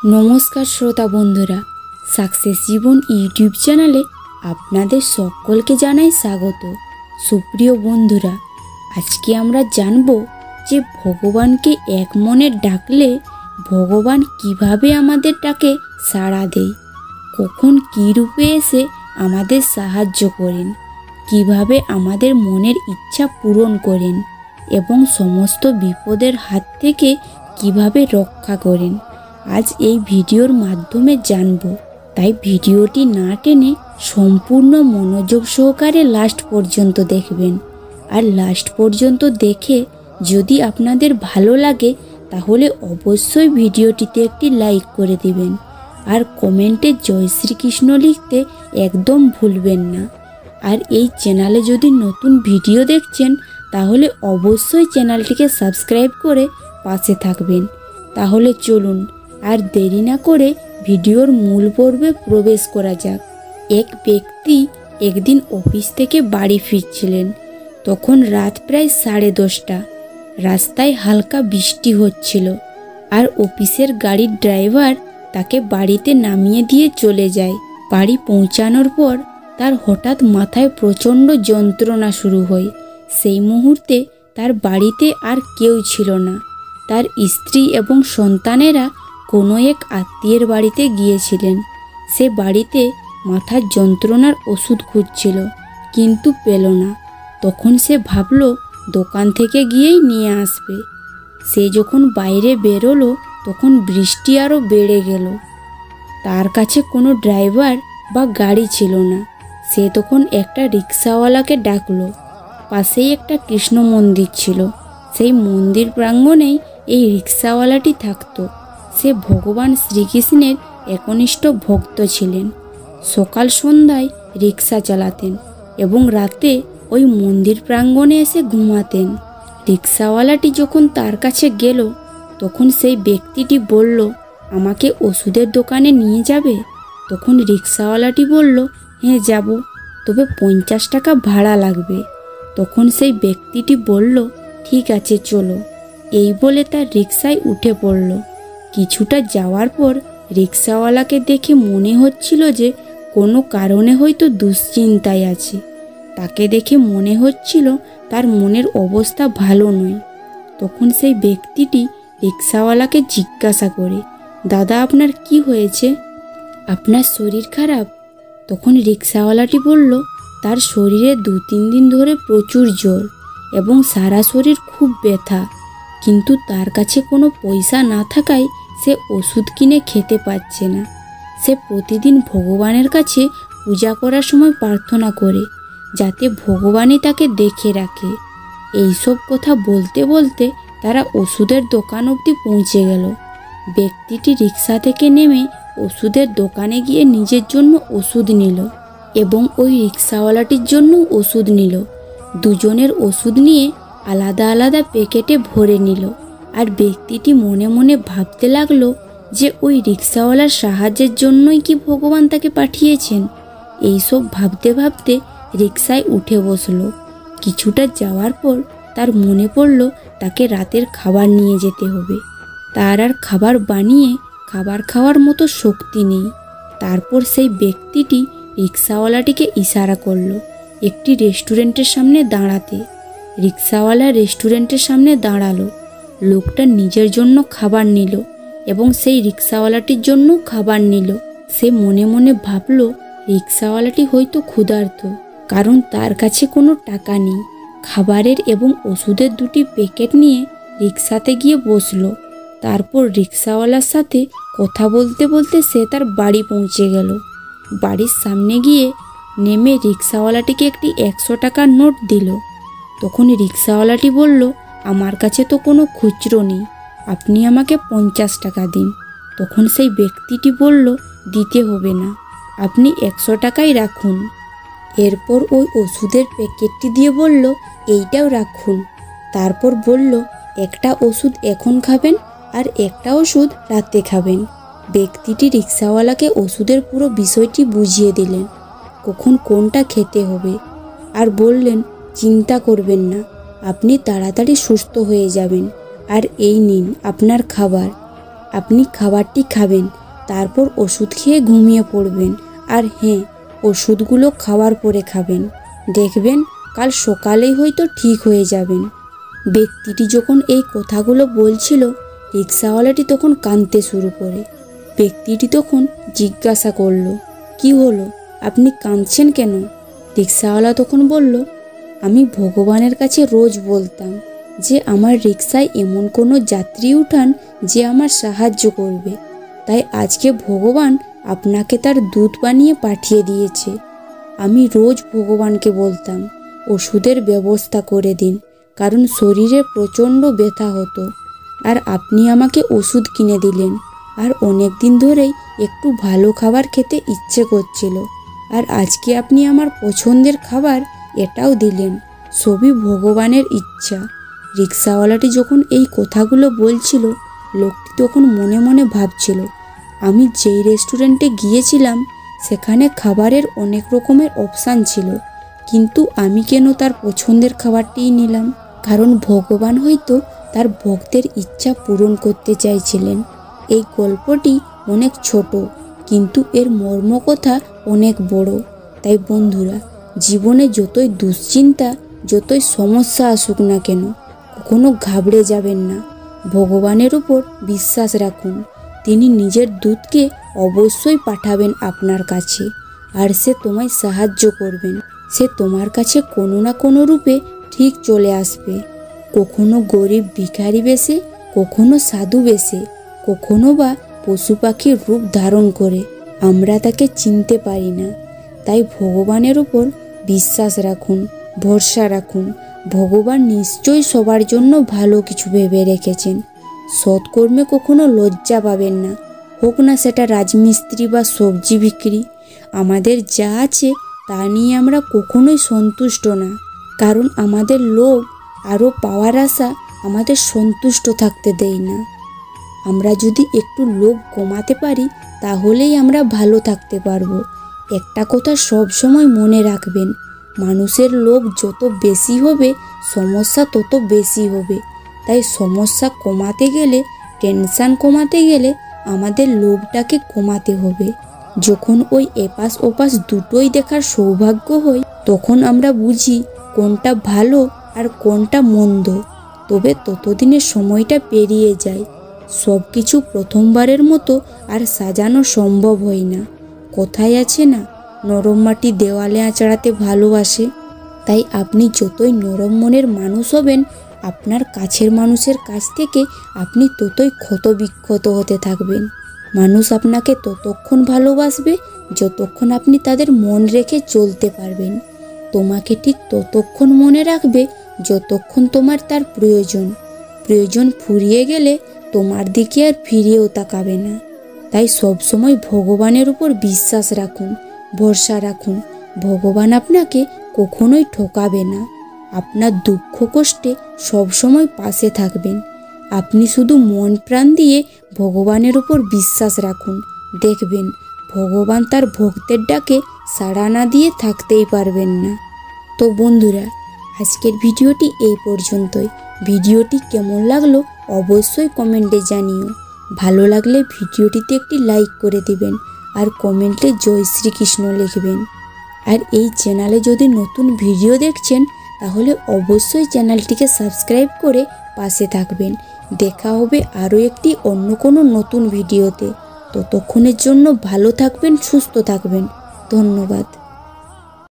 নমস্কার শ্রোতা বন্ধুরা, সাকসেস জীবন ইউটিউব চ্যানেলে আপনাদের সকলকে জানাই স্বাগত। সুপ্রিয় বন্ধুরা, আজকে আমরা জানব যে ভগবানকে এক মনে ডাকলে ভগবান কিভাবে আমাদের ডাকে সাড়া দেয়, কখন কী রূপে এসে আমাদের সাহায্য করেন, কিভাবে আমাদের মনের ইচ্ছা পূরণ করেন এবং সমস্ত বিপদের হাত থেকে কিভাবে রক্ষা করেন। আজ এই ভিডিওর মাধ্যমে জানব, তাই ভিডিওটি না টেনে সম্পূর্ণ মনোযোগ সহকারে লাস্ট পর্যন্ত দেখবেন। আর লাস্ট পর্যন্ত দেখে যদি আপনাদের ভালো লাগে তাহলে অবশ্যই ভিডিওটিতে একটি লাইক করে দিবেন আর কমেন্টে জয় শ্রীকৃষ্ণ লিখতে একদম ভুলবেন না। আর এই চ্যানেলে যদি নতুন ভিডিও দেখছেন তাহলে অবশ্যই চ্যানেলটিকে সাবস্ক্রাইব করে পাশে থাকবেন। তাহলে চলুন আর দেরি না করে ভিডিওর মূল পর্বে প্রবেশ করা যাক। এক ব্যক্তি একদিন অফিস থেকে বাড়ি ফিরছিলেন। তখন রাত প্রায় 10:30। রাস্তায় হালকা বৃষ্টি হচ্ছিল আর অফিসের গাড়ির ড্রাইভার তাকে বাড়িতে নামিয়ে দিয়ে চলে যায়। বাড়ি পৌঁছানোর পর তার হঠাৎ মাথায় প্রচণ্ড যন্ত্রণা শুরু হয়। সেই মুহূর্তে তার বাড়িতে আর কেউ ছিল না। তার স্ত্রী এবং সন্তানেরা কোনো এক আত্মীয়ের বাড়িতে গিয়েছিলেন। সে বাড়িতে মাথার যন্ত্রণার ওষুধ খুঁজছিল, কিন্তু পেল না। তখন সে ভাবল দোকান থেকে গিয়েই নিয়ে আসবে। সে যখন বাইরে বেরোলো তখন বৃষ্টি আরও বেড়ে গেল। তার কাছে কোনো ড্রাইভার বা গাড়ি ছিল না। সে তখন একটা রিক্সাওয়ালাকে ডাকলো। পাশেই একটা কৃষ্ণ মন্দির ছিল। সেই মন্দির প্রাঙ্গণেই এই রিক্সাওয়ালাটি থাকতো। সে ভগবান শ্রীকৃষ্ণের একনিষ্ঠ ভক্ত ছিলেন। সকাল সন্ধ্যায় রিক্সা চালাতেন এবং রাতে ওই মন্দির প্রাঙ্গণে এসে ঘুমাতেন। রিক্সাওয়ালাটি যখন তার কাছে গেল তখন সেই ব্যক্তিটি বলল, আমাকে ওষুধের দোকানে নিয়ে যাবে? তখন রিক্সাওয়ালাটি বলল, হ্যাঁ যাব, তবে 50 টাকা ভাড়া লাগবে। তখন সেই ব্যক্তিটি বলল, ঠিক আছে চলো। এই বলে তার রিক্সায় উঠে পড়ল। কিছুটা যাওয়ার পর রিক্সাওয়ালাকে দেখে মনে হচ্ছিল যে কোনো কারণে হয়তো দুশ্চিন্তায় আছে। তাকে দেখে মনে হচ্ছিল তার মনের অবস্থা ভালো নয়। তখন সেই ব্যক্তিটি রিক্সাওয়ালাকে জিজ্ঞাসা করে, দাদা আপনার কি হয়েছে? আপনার শরীর খারাপ? তখন রিক্সাওয়ালাটি বলল, তার শরীরে 2-3 দিন ধরে প্রচুর জ্বর এবং সারা শরীর খুব ব্যথা, কিন্তু তার কাছে কোনো পয়সা না থাকায় সে ওষুধ কিনে খেতে পারছে না। সে প্রতিদিন ভগবানের কাছে পূজা করার সময় প্রার্থনা করে যাতে ভগবানই তাকে দেখে রাখে। এইসব কথা বলতে বলতে তারা ওষুধের দোকান অবধি পৌঁছে গেল। ব্যক্তিটি রিক্সা থেকে নেমে ওষুধের দোকানে গিয়ে নিজের জন্য ওষুধ নিল এবং ওই রিক্সাওয়ালাটির জন্য ওষুধ নিল। দুজনের ওষুধ নিয়ে আলাদা আলাদা প্যাকেটে ভরে নিল। আর ব্যক্তিটি মনে মনে ভাবতে লাগলো যে ওই রিক্সাওয়ালার সাহায্যের জন্যই কি ভগবান তাকে পাঠিয়েছেন। এইসব ভাবতে ভাবতে রিক্সায় উঠে বসলো। কিছুটা যাওয়ার পর তার মনে পড়ল তাকে রাতের খাবার নিয়ে যেতে হবে। তার আর খাবার বানিয়ে খাবার খাওয়ার মতো শক্তি নেই। তারপর সেই ব্যক্তিটি রিক্সাওয়ালাটিকে ইশারা করলো একটি রেস্টুরেন্টের সামনে দাঁড়াতে। রিক্সাওয়ালা রেস্টুরেন্টের সামনে দাঁড়ালো। লোকটা নিজের জন্য খাবার নিল এবং সেই রিক্সাওয়ালাটির জন্য খাবার নিল। সে মনে মনে ভাবল রিক্সাওয়ালাটি হয়তো ক্ষুধার্ত, কারণ তার কাছে কোনো টাকা নেই। খাবারের এবং ওষুধের 2টি প্যাকেট নিয়ে রিক্সাতে গিয়ে বসলো। তারপর রিক্সাওয়ালার সাথে কথা বলতে বলতে সে তার বাড়ি পৌঁছে গেল। বাড়ির সামনে গিয়ে নেমে রিক্সাওয়ালাটিকে একটি 100 টাকার নোট দিল। তখন রিক্সাওয়ালাটি বলল, আমার কাছে তো কোনো খুচরো নেই, আপনি আমাকে 50 টাকা দিন। তখন সেই ব্যক্তিটি বলল, দিতে হবে না, আপনি 100 টাকাই রাখুন। এরপর ওই ওষুধের প্যাকেটটি দিয়ে বলল, এইটাও রাখুন। তারপর বলল, একটা ওষুধ এখন খাবেন আর একটা ওষুধ রাতে খাবেন। ব্যক্তিটি রিক্সাওয়ালাকে ওষুধের পুরো বিষয়টি বুঝিয়ে দিলেন, কখন কোনটা খেতে হবে, আর বললেন, চিন্তা করবেন না, আপনি তাড়াতাড়ি সুস্থ হয়ে যাবেন, আর এই নিন আপনার খাবার। আপনি খাবারটি খাবেন, তারপর ওষুধ খেয়ে ঘুমিয়ে পড়বেন। আর হ্যাঁ, ওষুধগুলো খাওয়ার পরে খাবেন। দেখবেন কাল সকালেই হয়তো ঠিক হয়ে যাবেন। ব্যক্তিটি যখন এই কথাগুলো বলছিল, রিক্সাওয়ালাটি তখন কাঁদতে শুরু করে। ব্যক্তিটি তখন জিজ্ঞাসা করলো, কি হলো, আপনি কাঁদছেন কেন? রিক্সাওয়ালা তখন বলল, আমি ভগবানের কাছে রোজ বলতাম যে আমার রিক্সায় এমন কোনো যাত্রী উঠান যে আমার সাহায্য করবে, তাই আজকে ভগবান আপনাকে তার দুধ বানিয়ে পাঠিয়ে দিয়েছে। আমি রোজ ভগবানকে বলতাম ওষুধের ব্যবস্থা করে দিন, কারণ শরীরে প্রচণ্ড ব্যথা হতো, আর আপনি আমাকে ওষুধ কিনে দিলেন। আর অনেক দিন ধরেই একটু ভালো খাবার খেতে ইচ্ছে করছিল, আর আজকে আপনি আমার পছন্দের খাবার এটাও দিলেন। সবই ভগবানের ইচ্ছা। রিক্সাওয়ালাটি যখন এই কথাগুলো বলছিল, লোকটি তখন মনে মনে ভাবছিল, আমি যেই রেস্টুরেন্টে গিয়েছিলাম সেখানে খাবারের অনেক রকমের অপশান ছিল, কিন্তু আমি কেন তার পছন্দের খাবারটিই নিলাম? কারণ ভগবান হয়তো তার ভক্তের ইচ্ছা পূরণ করতে চাইছিলেন। এই গল্পটি অনেক ছোট, কিন্তু এর মর্মকথা অনেক বড়। তাই বন্ধুরা, জীবনে যতই দুশ্চিন্তা, যতই সমস্যা আসুক না কেন, কখনো ঘাবড়ে যাবেন না। ভগবানের উপর বিশ্বাস রাখুন। তিনি নিজের দূতকে অবশ্যই পাঠাবেন আপনার কাছে, আর সে তোমায় সাহায্য করবেন। সে তোমার কাছে কোনো না কোনো রূপে ঠিক চলে আসবে। কখনো গরিব ভিখারি বেশে, কখনো সাধু বেশে, কখনো বা পশু পাখির রূপ ধারণ করে। আমরা তাকে চিনতে পারি না। তাই ভগবানের উপর বিশ্বাস রাখুন, ভরসা রাখুন। ভগবান নিশ্চয়ই সবার জন্য ভালো কিছু ভেবে রেখেছেন। সৎকর্মে কখনো লজ্জা পাবেন না, হোক না সেটা রাজমিস্ত্রি বা সবজি বিক্রি। আমাদের যা আছে তা নিয়ে আমরা কখনোই সন্তুষ্ট না, কারণ আমাদের লোভ আরও পাওয়ার আশা আমাদের সন্তুষ্ট থাকতে দেয় না। আমরা যদি একটু লোভ কমাতে পারি, তাহলেই আমরা ভালো থাকতে পারবো। একটা কথা সব সময় মনে রাখবেন, মানুষের লোভ যত বেশি হবে, সমস্যা তত বেশি হবে। তাই সমস্যা কমাতে গেলে, টেনশন কমাতে গেলে আমাদের লোভটাকে কমাতে হবে। যখন ওই এপাশ ওপাশ দুটোই দেখার সৌভাগ্য হয়, তখন আমরা বুঝি কোনটা ভালো আর কোনটা মন্দ। তবে ততদিনে সময়টা পেরিয়ে যায়। সব কিছু প্রথমবারের মতো আর সাজানো সম্ভব হয় না। কথায় আছে না, নরম মাটি দেওয়ালে আঁচড়াতে ভালোবাসে। তাই আপনি যতই নরম মনের মানুষ হবেন, আপনার কাছের মানুষের কাছ থেকে আপনি ততই ক্ষতবিক্ষত হতে থাকবেন। মানুষ আপনাকে ততক্ষণ ভালোবাসবে যতক্ষণ আপনি তাদের মন রেখে চলতে পারবেন। তোমাকে ঠিক ততক্ষণ মনে রাখবে যতক্ষণ তোমার তার প্রয়োজন। প্রয়োজন ফুরিয়ে গেলে তোমার দিকে আর ফিরেও তাকাবে না। তাই সবসময় ভগবানের উপর বিশ্বাস রাখুন, ভরসা রাখুন। ভগবান আপনাকে কখনোই ঠকাবে না। আপনার দুঃখ কষ্টে সবসময় পাশে থাকবেন। আপনি শুধু মন প্রাণ দিয়ে ভগবানের উপর বিশ্বাস রাখুন। দেখবেন ভগবান তার ভক্তের ডাকে সাড়া না দিয়ে থাকতেই পারবেন না। তো বন্ধুরা, আজকের ভিডিওটি এই পর্যন্তই। ভিডিওটি কেমন লাগলো অবশ্যই কমেন্টে জানিও। ভালো লাগলে ভিডিওটিতে একটি লাইক করে দিবেন, আর কমেন্টে জয় শ্রীকৃষ্ণ লিখবেন। আর এই চ্যানেলে যদি নতুন ভিডিও দেখছেন, তাহলে অবশ্যই চ্যানেলটিকে সাবস্ক্রাইব করে পাশে থাকবেন। দেখা হবে আরও একটি অন্য কোনো নতুন ভিডিওতে। ততক্ষণের জন্য ভালো থাকবেন, সুস্থ থাকবেন। ধন্যবাদ।